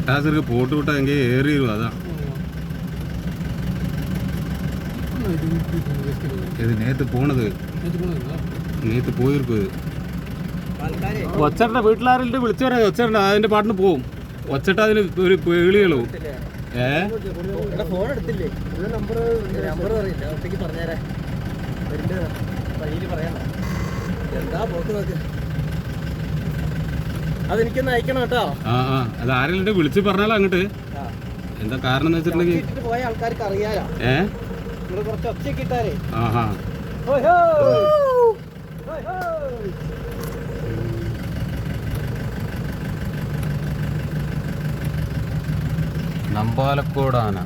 പട്ടാസുക്ക് pot വിട്ടാ എങ്കിൽ ഏറിയിരുന്നു. അതാ ഇത് നേരത്തെ പോണത്, നേരത്തെ പോയിരിക്കും. ഒച്ചട്ട വീട്ടിലാരെങ്കിലും വിളിച്ചു പറയാം. ഒച്ചട്ട അതിന്റെ പാട്ടിന് പോവും. ഒച്ചട്ട അതിന് ഒരു പേളികളോ ഫോൺ എടുത്തില്ലേ? നമ്പർ പറയില്ല, ഒറ്റയ്ക്ക് പറഞ്ഞേരാ. വഴിയിൽ പറയാ. എന്താ പോക്ക് നോക്ക്. അതെനിക്കൊന്ന് അയക്കണം കേട്ടോ. അത് ആരെങ്കിലും വിളിച്ച് പറഞ്ഞാലോ അങ്ങോട്ട്. എന്താ കാരണം എന്ന് വെച്ചിട്ടുണ്ടെങ്കിൽ പോയ ആൾക്കാർക്ക് അറിയാലോ. കുറച്ച് ഒച്ചയൊക്കെ ഇട്ടാലേ. നമ്പാലക്കോടാന.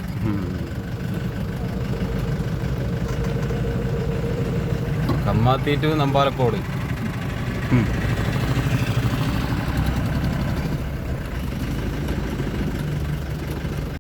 കമ്മാത്തി ടു നമ്പാലക്കോട്.